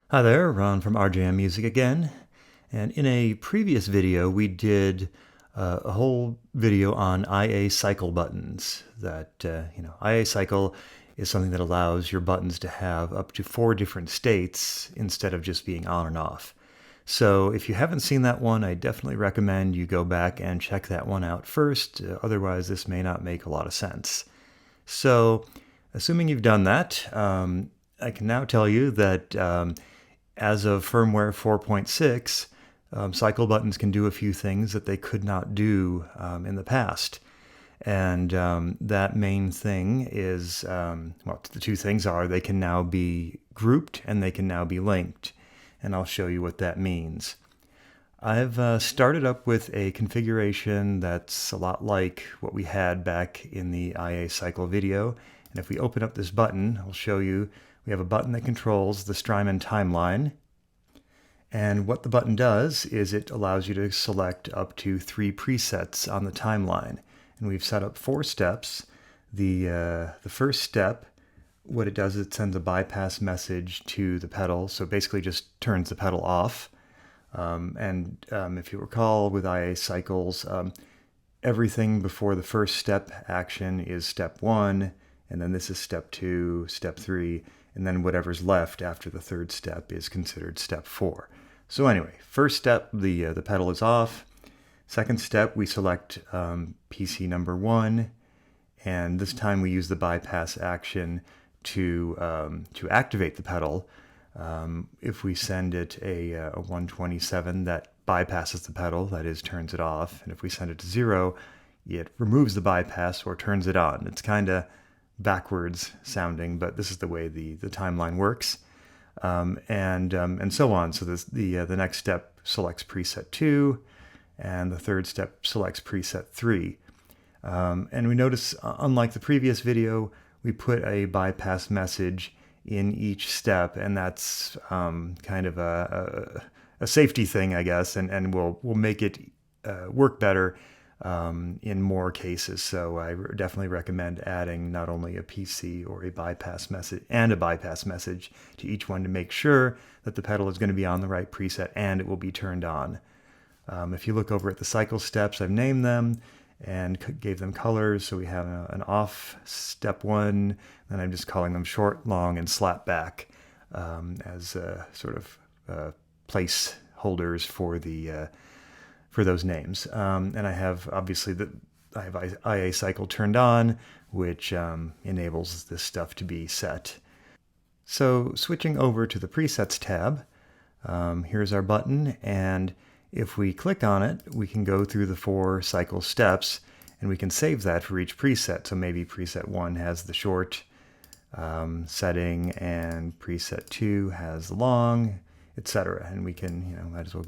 Hi there, Ron from RJM Music again. And in a previous video, we did a whole video on IA cycle buttons. IA cycle is something that allows your buttons to have up to 4 different states instead of just being on and off. So if you haven't seen that one, I definitely recommend you go back and check that one out first. Otherwise, this may not make a lot of sense. So assuming you've done that, I can now tell you that as of firmware 4.6, cycle buttons can do a few things that they could not do in the past. And that main thing is, well, the two things are they can now be grouped and they can now be linked. And I'll show you what that means. I've started up with a configuration that's a lot like what we had back in the IA cycle video. And if we open up this button, I'll show you we have a button that controls the Strymon timeline. And what the button does is it allows you to select up to 3 presets on the timeline. And we've set up 4 steps. The first step, what it does is it sends a bypass message to the pedal. So basically just turns the pedal off. If you recall with IA cycles, everything before the first step action is step 1, and then this is step 2, step 3, and then whatever's left after the third step is considered step 4. So anyway, first step, the pedal is off. Second step, we select PC number 1, and this time we use the bypass action to activate the pedal. If we send it a 127, that bypasses the pedal, that is, turns it off. And if we send it to 0, it removes the bypass or turns it on. It's kind of backwards sounding, but this is the way the timeline works. And so on. So the next step selects preset 2, and the third step selects preset 3. And we notice, unlike the previous video, we put a bypass message in each step, and that's kind of a safety thing, I guess, and we'll make it work better in more cases. So I definitely recommend adding not only a PC or a bypass message and a bypass message to each one to make sure that the pedal is going to be on the right preset and it will be turned on. If you look over at the cycle steps, I've named them and gave them colors. So we have an off step 1, and I'm just calling them short, long, and slap back as sort of placeholders for those names. And I have obviously I have IA cycle turned on, which enables this stuff to be set. So switching over to the presets tab, here's our button, and if we click on it, we can go through the 4 cycle steps, and we can save that for each preset. So maybe preset 1 has the short setting, and preset 2 has the long, etc. And we can, might as well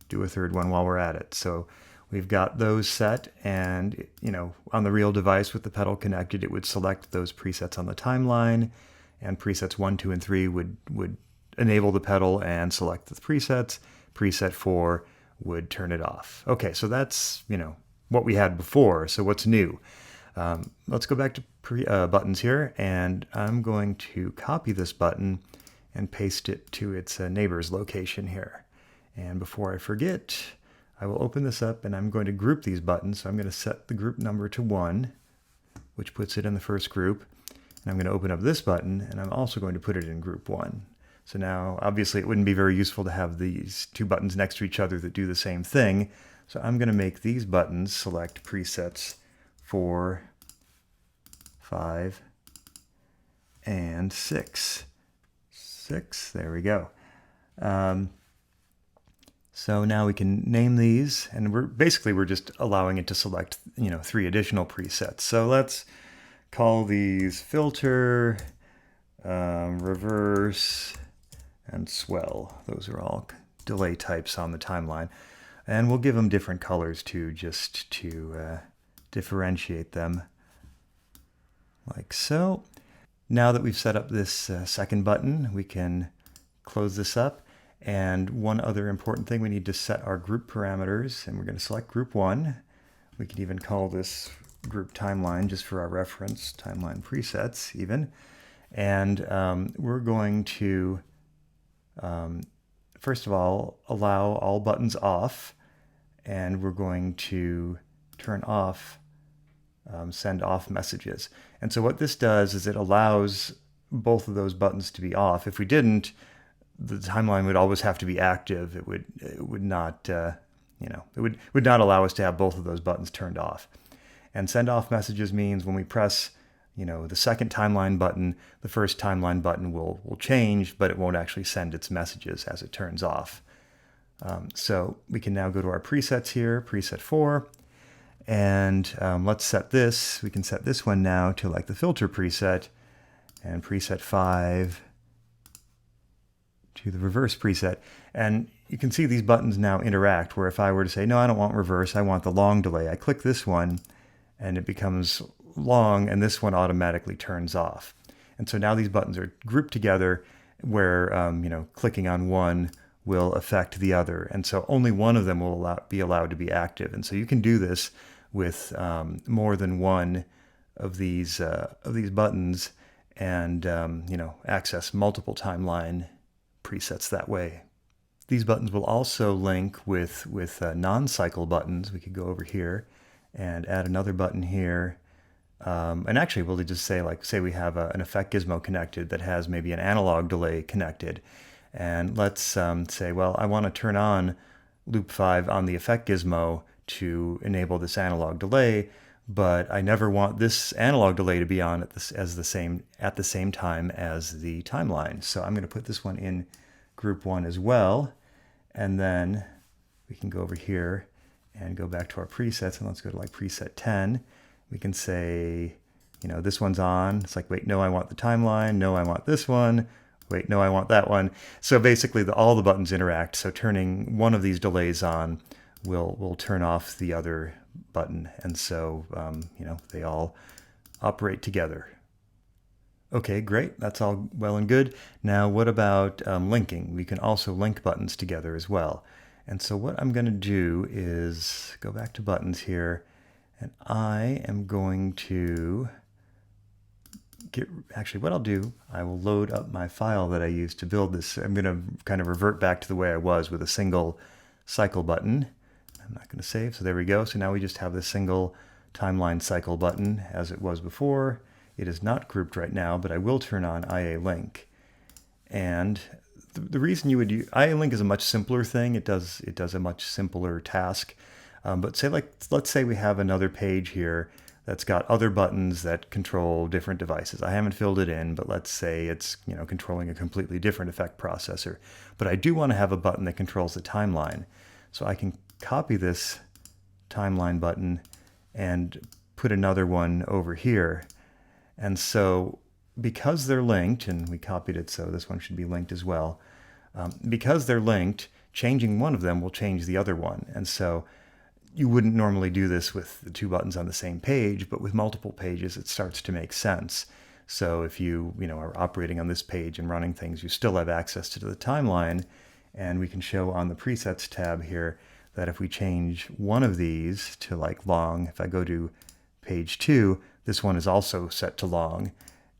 do a third one while we're at it. So we've got those set, and on the real device with the pedal connected, it would select those presets on the timeline, and presets 1, 2, and 3 would enable the pedal and select the presets. Preset 4 would turn it off. Okay, so that's what we had before. So what's new? Let's go back to buttons here, and I'm going to copy this button and paste it to its neighbor's location here. And before I forget, I will open this up and I'm going to group these buttons. So I'm going to set the group number to 1, which puts it in the first group. And I'm going to open up this button, and I'm also going to put it in group 1. So now, obviously, it wouldn't be very useful to have these 2 buttons next to each other that do the same thing. So I'm going to make these buttons select presets 4, 5, and 6. 6, there we go. So now we can name these, and we're just allowing it to select 3 additional presets. So let's call these filter, reverse, and swell. Those are all delay types on the timeline. And we'll give them different colors too, just to differentiate them, like so. Now that we've set up this second button, we can close this up. And one other important thing, we need to set our group parameters, and we're going to select group 1. We can even call this group timeline just for our reference, timeline presets even. And we're going to First of all, allow all buttons off, and we're going to turn off send off messages. And so what this does is it allows both of those buttons to be off. If we didn't, the timeline would always have to be active. It would not it would not allow us to have both of those buttons turned off. And send off messages means when we press the second timeline button, the first timeline button will change, but it won't actually send its messages as it turns off. So we can now go to our presets here, preset 4, and let's set this. We can set this one now to like the filter preset, and preset 5 to the reverse preset. And you can see these buttons now interact, where if I were to say, no, I don't want reverse, I want the long delay, I click this one, and it becomes long, and this one automatically turns off. And so now these buttons are grouped together where clicking on one will affect the other. And so only one of them will be allowed to be active. And so you can do this with more than one of these buttons and access multiple timeline presets that way. These buttons will also link with NonCycle buttons. We could go over here and add another button here. And actually, we'll just say, say we have an effect gizmo connected that has maybe an analog delay connected. And let's say, well, I want to turn on loop 5 on the effect gizmo to enable this analog delay, but I never want this analog delay to be on at the same time as the timeline. So I'm going to put this one in group 1 as well. And then we can go over here and go back to our presets, and let's go to like preset 10. We can say, this one's on. It's like, wait, no, I want the timeline. No, I want this one. Wait, no, I want that one. So basically all the buttons interact. So turning one of these delays on will turn off the other button. And so, they all operate together. Okay, great. That's all well and good. Now, what about linking? We can also link buttons together as well. And so what I'm going to do is go back to buttons here, and I am going to actually what I'll do, I will load up my file that I used to build this. I'm going to kind of revert back to the way I was with a single cycle button. I'm not going to save, so there we go. So now we just have this single timeline cycle button as it was before. It is not grouped right now, but I will turn on IA link. And the reason you would use IA link is a much simpler thing. It does a much simpler task. But say let's say we have another page here that's got other buttons that control different devices. I haven't filled it in, but let's say it's controlling a completely different effect processor. But I do want to have a button that controls the timeline. So I can copy this timeline button and put another one over here. And so because they're linked, and we copied it so this one should be linked as well, because they're linked, changing one of them will change the other one. And so you wouldn't normally do this with the two buttons on the same page, but with multiple pages, it starts to make sense. So if you are operating on this page and running things, you still have access to the timeline. And we can show on the presets tab here that if we change one of these to like long, if I go to page 2, this one is also set to long.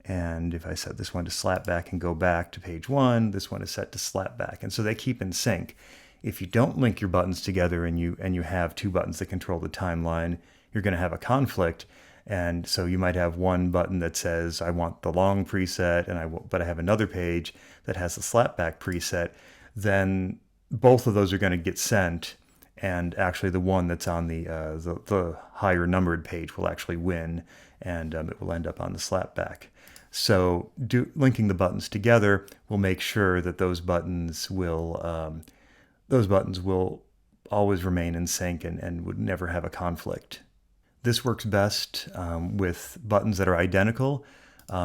And if I set this one to slap back and go back to page 1, this one is set to slap back. And so they keep in sync. If you don't link your buttons together and you have two buttons that control the timeline, you're going to have a conflict. And so you might have one button that says, I want the long preset, but I have another page that has the slapback preset. Then both of those are going to get sent. And actually the one that's on the higher numbered page will actually win, and it will end up on the slapback. So linking the buttons together will make sure that those buttons will always remain in sync and would never have a conflict. This works best with buttons that are identical.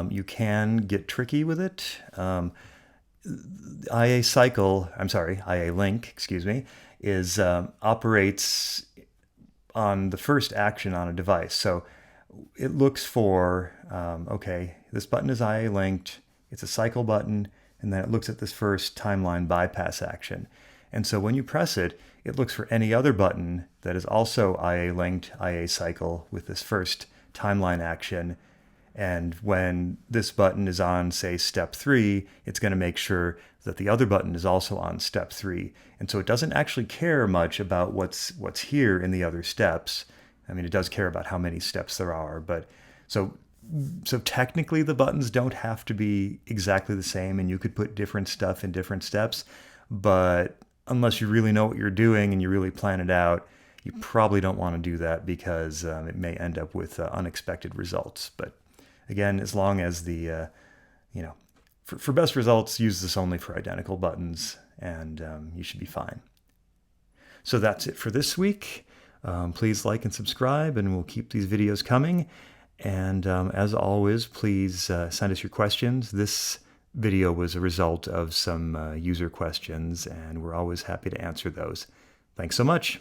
You can get tricky with it. IA link, operates on the first action on a device. So it looks for, okay, this button is IA linked, it's a cycle button, and then it looks at this first timeline bypass action. And so when you press it, it looks for any other button that is also IA linked, IA cycle with this first timeline action, And when this button is on, say, step 3, it's going to make sure that the other button is also on step 3. And so it doesn't actually care much about what's here in the other steps. I mean, it does care about how many steps there are, but so technically the buttons don't have to be exactly the same, and you could put different stuff in different steps, but unless you really know what you're doing and you really plan it out, you probably don't want to do that because it may end up with unexpected results. But again, as long as the, for best results, use this only for identical buttons, and you should be fine. So that's it for this week. Please like and subscribe, and we'll keep these videos coming. And as always, please send us your questions. This video was a result of some user questions, and we're always happy to answer those. Thanks so much.